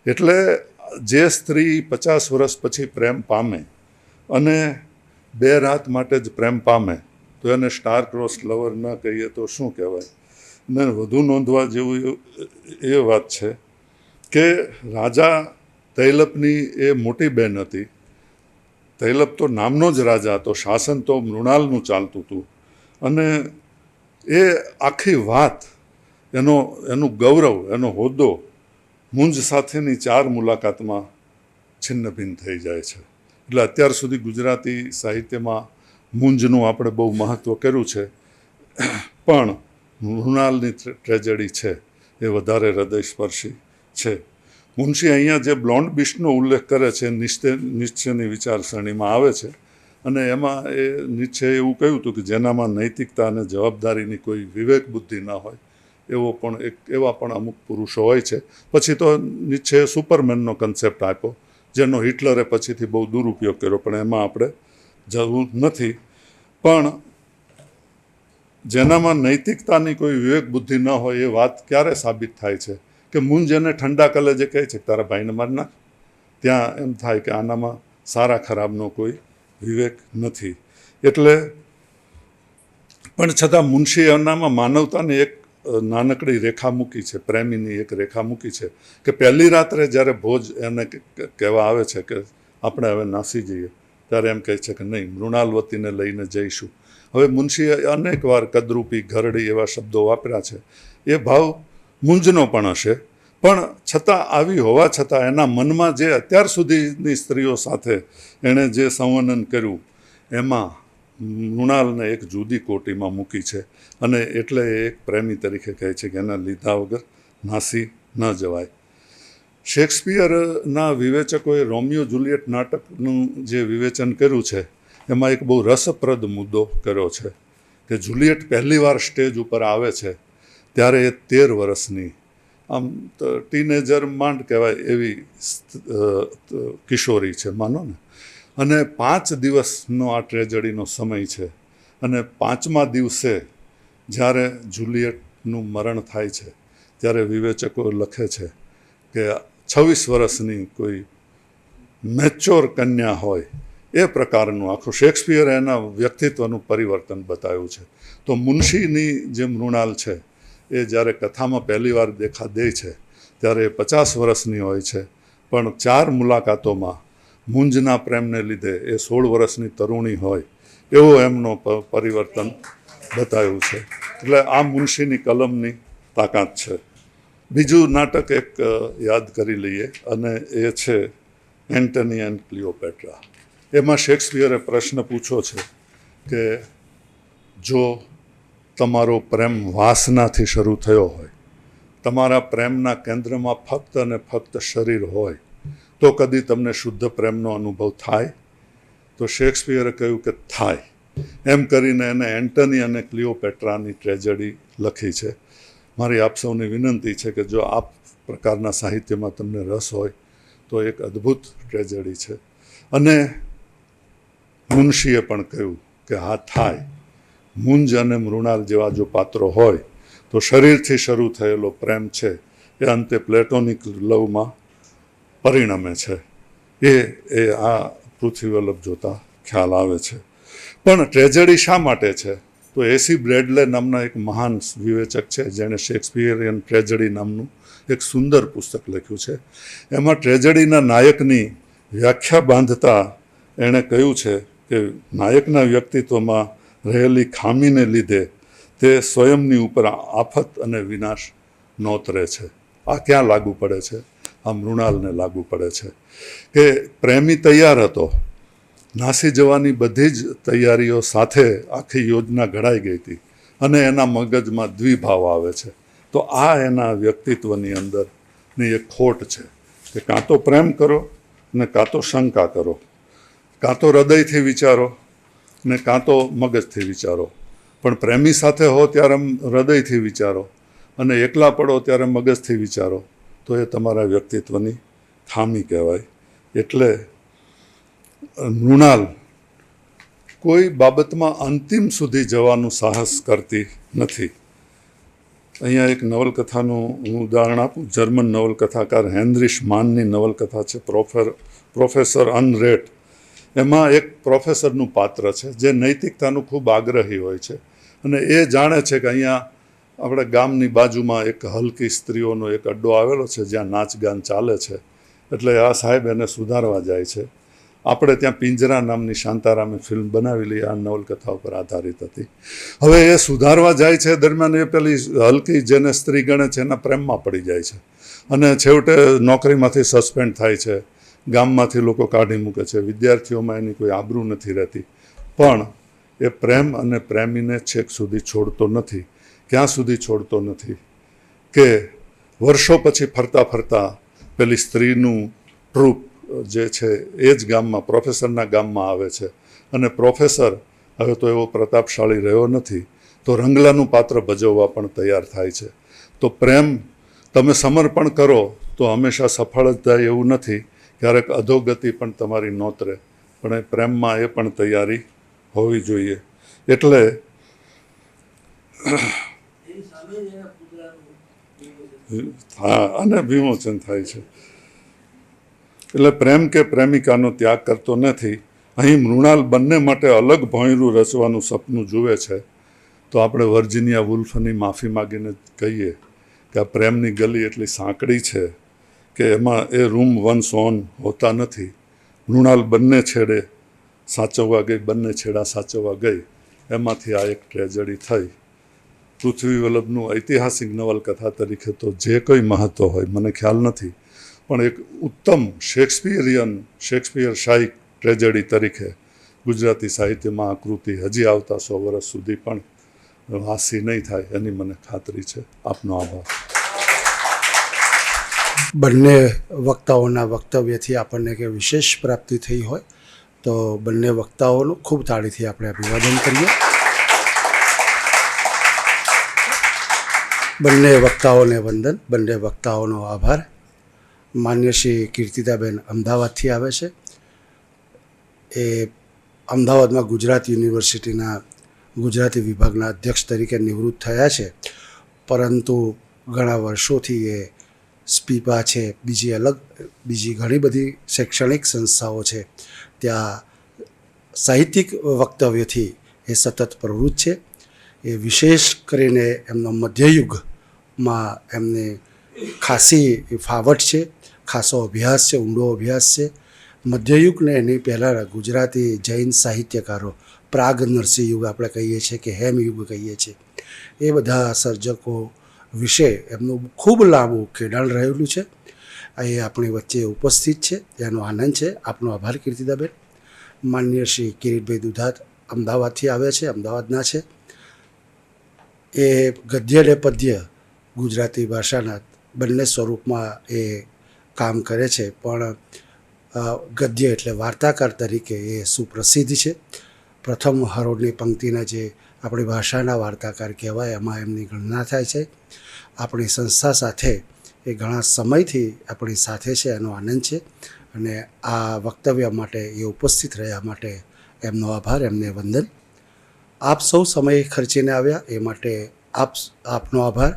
એટલે જે સ્ત્રી 50 વર્ષ પછી પ્રેમ પામે અને 2 રાત માટે જ પ્રેમ પામે તો એને સ્ટાર ક્રોસ લવર ન કહીએ તો શું કહેવાય. ને વધુ નોંધવા જેવું એ વાત છે કે રાજા તૈલપની એ મોટી બહેન હતી. તૈલપ તો નામનો જ રાજા હતો, શાસન તો મૃણાલનું ચાલતું હતું. અને એ આખી વાત એનું ગૌરવ, એનો હોદ્દો મુંજ સાથેની 4 મુલાકાતમાં છિન્ન ભિન્ન થઈ જાય છે. એટલે અત્યાર સુધી ગુજરાતી સાહિત્યમાં મૂંઝનું આપણે બહુ મહત્ત્વ કર્યું છે, પણ મૃણાલની ટ્રેજેડી છે એ વધારે હૃદયસ્પર્શી છે. મુનશી અહીંયા જે બ્લોન્ડ બીસ્ટનો ઉલ્લેખ કરે છે નિશ્ચયની વિચારસરણીમાં આવે છે, અને એમાં એ નિશ્ચયે એવું કહ્યું હતું કે જેનામાં નૈતિકતા અને જવાબદારીની કોઈ વિવેક બુદ્ધિ ન હોય એવા પણ અમુક પુરુષો હોય છે. પછી તો નિશ્ચયે સુપરમેનનો કન્સેપ્ટ આપ્યો, જેનો હિટલરે પછીથી બહુ દુરુપયોગ કર્યો, પણ એમાં આપણે જવું નથી. પણ જેનામાં નૈતિકતાની કોઈ વિવેક બુદ્ધિ ન હોય એ વાત ક્યારે સાબિત થાય છે કે મુંજ એને ઠંડા કલેજે કહે છે કે તારા ભાઈને માર નાખ. ત્યાં એમ થાય કે આનામાં સારા ખરાબનો કોઈ વિવેક નથી. એટલે પણ છતાં મુનશી એનામાં માનવતાની એક નાનકડી રેખા મૂકી છે, પ્રેમીની એક રેખા મૂકી છે કે પહેલી રાત્રે જ્યારે ભોજ એને કહેવા આવે છે કે આપણે હવે નાસી જઈએ, ત્યારે એમ કહે છે કે નહીં, મૃણાલવતીને લઈને જઈશું. હવે મુનશીએ અનેક વાર કદરૂપી, ઘરડી એવા શબ્દો વાપર્યા છે. એ ભાવ મુંજનો પણ હશે, પણ છતાં આવી હોવા છતાં એના મનમાં જે અત્યાર સુધીની સ્ત્રીઓ સાથે એણે જે સંવનન કર્યું એમાં મૃણાલને એક જુદી કોટીમાં મૂકી છે, અને એટલે એ એક પ્રેમી તરીકે કહે છે કે એના લીધા વગર નાસી ન જવાય. શેક્સપિયરના વિવેચકોએ રોમિયો જુલિયટ નાટકનું જે વિવેચન કર્યું છે એમાં એક બહુ રસપ્રદ મુદ્દો કર્યો છે કે જુલિયટ પહેલી વાર સ્ટેજ ઉપર આવે છે ત્યારે એ 13 વર્ષની, આમ ટીનેજર માંડ કહેવાય એવી કિશોરી છે, માનો ને. અને 5 દિવસનો આ ટ્રેજડીનો સમય છે, અને 5મા દિવસે જ્યારે જુલિયટનું મરણ થાય છે ત્યારે વિવેચકો લખે છે કે 26 વર્ષની કોઈ મેચ્યોર કન્યા હોય એ પ્રકારનું આખું શેક્સપિયરે એના વ્યક્તિત્વનું પરિવર્તન બતાવ્યું છે. તો મુનશીની જે મૃણાલ છે એ જ્યારે કથામાં પહેલી વાર દેખા દે છે ત્યારે 50 વર્ષની હોય છે, પણ 4 મુલાકાતોમાં મુંજના પ્રેમને લીધે એ 16 વર્ષની તરુણી હોય એવો એમનો પરિવર્તન બતાવ્યું છે. એટલે આ મુનશીની કલમની તાકાત છે. બીજું નાટક એક યાદ કરી લઈએ, અને એ છે એન્ટની એન્ડ ક્લિયોપેટ્રા. એમાં શેક્સપિયરે પ્રશ્ન પૂછ્યો છે કે જો તમારો પ્રેમ વાસનાથી શરૂ થયો હોય, તમારા પ્રેમના કેન્દ્રમાં ફક્ત અને ફક્ત શરીર હોય, તો કદી તમને શુદ્ધ પ્રેમનો અનુભવ થાય? તો શેક્સપિયરે કહ્યું કે થાય. એમ કરીને એને એન્ટની અને ક્લિયોપેટ્રાની ટ્રેજડી લખી છે. મારી આપ સૌની વિનંતી છે કે જો આ પ્રકારના સાહિત્યમાં તમને રસ હોય તો એક અદ્ભુત ટ્રેજડી છે. અને મુનશીએ પણ કહ્યું કે હા થાય. મુંજ અને મૃણાલ જેવા જો પાત્રો હોય તો શરીરથી શરૂ થયેલો પ્રેમ છે એ અંતે પ્લેટોનિક લવમાં પરિણમે છે. એ આ પૃથ્વીવલ્લભ જોતા ખ્યાલ આવે છે. પણ ટ્રેજડી શા માટે છે? તો એસી બ્રેડલે નામના એક મહાન વિવેચક છે જેણે શેક્સપિયરિયન ટ્રેજડી નામનું એક સુંદર પુસ્તક લખ્યું છે. એમાં ટ્રેજડીના નાયકની વ્યાખ્યા બાંધતા એણે કહ્યું છે કે નાયકના વ્યક્તિત્વમાં રહેલી ખામીને લીધે તે સ્વયંની ઉપર આફત અને વિનાશ નોતરે છે. આ ક્યાં લાગુ પડે છે? આ મૃણાલને લાગુ પડે છે કે પ્રેમી તૈયાર હતો, નાસી જવાની બધી જ તૈયારીઓ સાથે આખી યોજના ઘડાઈ ગઈ હતી, અને એના મગજમાં દ્વિભાવ આવે છે. તો આ એના વ્યક્તિત્વની અંદરની એક ખોટ છે કે કાં તો પ્રેમ કરો ને કાં તો શંકા કરો, કાં તો હૃદયથી વિચારો ને કાં તો મગજથી વિચારો. પણ પ્રેમી સાથે હો ત્યારે હૃદયથી વિચારો, અને એકલા પડો ત્યારે મગજથી વિચારો, તો એ તમારા વ્યક્તિત્વની ખામી કહેવાય. એટલે મૃણાલ કોઈ બાબતમાં અંતિમ સુધી જવાનું સાહસ કરતી નથી. અહીંયા એક નવલકથાનું હું ઉદાહરણ આપું. જર્મન નવલકથાકાર હેનરીશ માનની નવલકથા છે પ્રોફેસર અનરેટ. એમાં એક પ્રોફેસરનું પાત્ર છે જે નૈતિકતાનું ખૂબ આગ્રહી હોય છે, અને એ જાણે છે કે અહીંયા આપણે ગામની બાજુમાં એક હલકી સ્ત્રીઓનો એક અડ્ડો આવેલો છે જ્યાં નાચગાન ચાલે છે. એટલે આ સાહેબ એને સુધારવા જાય છે. આપણે ત્યાં પિંજરા નામની શાંતારામે ફિલ્મ બનાવેલી આ નવલકથા ઉપર આધારિત હતી. હવે એ સુધારવા જાય છે દરમિયાન એ પેલી હલકી જેને સ્ત્રી ગણે છે એના પ્રેમમાં પડી જાય છે, અને છેવટે નોકરીમાંથી સસ્પેન્ડ થાય છે, ગામમાંથી લોકો કાઢી મૂકે છે, વિદ્યાર્થીઓમાં એની કોઈ આબરૂ નથી રહેતી, પણ એ પ્રેમ અને પ્રેમીને છેક સુધી છોડતો નથી. ક્યાં સુધી છોડતો નથી કે વર્ષો પછી ફરતા ફરતા પેલી સ્ત્રીનું ટ્રુપ જે છે એ જ ગામમાં, પ્રોફેસરના ગામમાં આવે છે, અને પ્રોફેસર હવે તો એવો પ્રતાપશાળી રહ્યો નથી, તો રંગલાનું પાત્ર ભજવવા પણ તૈયાર થાય છે. તો પ્રેમ તમે સમર્પણ કરો તો હંમેશા સફળ જ થાય એવું નથી, ક્યારેક અધોગતિ પણ તમારી નોતરે, પણ એ પ્રેમમાં એ પણ તૈયારી હોવી જોઈએ. એટલે હા, અને વિમોચન થાય છે. એટલે પ્રેમ કે પ્રેમિકાનો ત્યાગ કરતો નથી. અહીં મૃણાલ બંને માટે અલગ ભોંયરું રચવાનું સપનું જુએ છે, તો આપણે વર્જિનિયા વુલ્ફની માફી માગીને કહીએ કે આ પ્રેમની ગલી એટલી સાંકડી છે કે એમાં એ રૂમ વન્સ ઓન હોતા નથી. મૃણાલ બંને છેડે સાચવવા ગઈ, બંને છેડા સાચવવા ગઈ, એમાંથી આ એક ટ્રેજડી થઈ. પૃથ્વી વલ્લભનું ઐતિહાસિક નવલકથા તરીકે તો જે કંઈ મહત્ત્વ હોય મને ખ્યાલ નથી, પણ એક ઉત્તમ શેક્સપિયર શાહી ટ્રેજડી તરીકે ગુજરાતી સાહિત્યમાં આ કૃતિ હજી આવતા 100 વર્ષ સુધી પણ વાસી નહીં થાય એની મને ખાતરી છે. આપનો આભાર. બંને વક્તાઓના વક્તવ્યથી આપણને કે વિશેષ પ્રાપ્તિ થઈ હોય તો બંને વક્તાઓનું ખૂબ તાળીથી આપણે અભિવાદન કરીએ. બંને વક્તાઓને વંદન, બંને વક્તાઓનો આભાર. માન્ય શ્રી કીર્તિદાબેન અમદાવાદથી આવે છે. એ અમદાવાદમાં ગુજરાત યુનિવર્સિટીના ગુજરાતી વિભાગના અધ્યક્ષ તરીકે નિવૃત્ત થયા છે, પરંતુ ઘણા વર્ષોથી એ સ્પીપા છે, બીજી ઘણી બધી શૈક્ષણિક સંસ્થાઓ છે, ત્યાં સાહિત્યિક વક્તવ્યથી એ સતત પ્રવૃત્ત છે. એ વિશેષ કરીને એમનો મધ્યયુગમાં એમને ખાસી ફાવટ છે, ખાસો અભ્યાસ છે, ઊંડો અભ્યાસ છે. મધ્યયુગને એની પહેલાં ગુજરાતી જૈન સાહિત્યકારો, પ્રાગ નરસિંહ યુગ આપણે કહીએ છીએ કે હેમયુગ કહીએ છીએ, એ બધા સર્જકો વિશે એમનું ખૂબ લાંબુ ખેડાણ રહેલું છે. એ આપણી વચ્ચે ઉપસ્થિત છે, એનો આનંદ છે. આપનો આભાર કીર્તિદાબેન. માન્ય શ્રી કિરીટભાઈ દુધાત અમદાવાદથી આવે છે, અમદાવાદના છે. એ ગદ્ય અને પદ્ય ગુજરાતી ભાષાના બંને સ્વરૂપમાં એ કામ કરે છે, પણ ગદ્ય એટલે વાર્તાકાર તરીકે એ સુપ્રસિદ્ધ છે. પ્રથમ હરોળની પંક્તિના જે આપણી ભાષાના વાર્તાકાર કહેવાય એમાં એમની ગણના થાય છે. આપણી સંસ્થા સાથે એ ઘણા સમયથી આપણી સાથે છે, એનો આનંદ છે. અને આ વક્તવ્ય માટે એ ઉપસ્થિત રહ્યા માટે એમનો આભાર, એમને વંદન. આપ સૌ સમય ખર્ચીને આવ્યા એ માટે આપનો આભાર.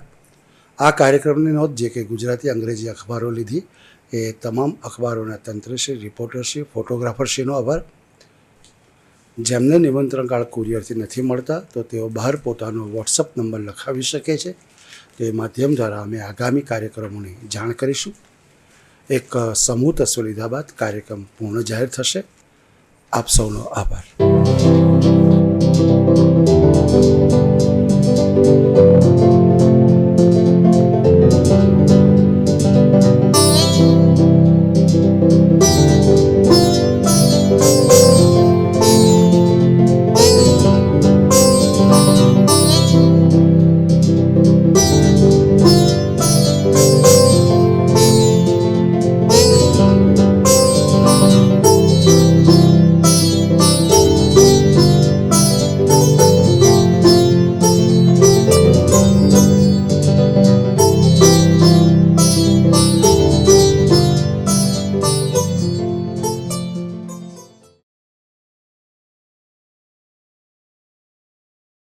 આ કાર્યક્રમની નોંધ જે કે ગુજરાતી અંગ્રેજી અખબારો લીધી એ તમામ અખબારોના તંત્રશ્રી, રિપોર્ટરશ્રી, ફોટોગ્રાફરશ્રીનો આભાર. જેમને નિમંત્રણ કુરિયરથી નથી મળતા તો તેઓ બહાર પોતાનો વોટ્સઅપ નંબર લખાવી શકે છે. તો એ માધ્યમ દ્વારા અમે આગામી કાર્યક્રમોની જાણ કરીશું. એક સમૂહ તસવીર લીધા બાદ કાર્યક્રમ પૂર્ણ જાહેર થશે. આપ સૌનો આભાર.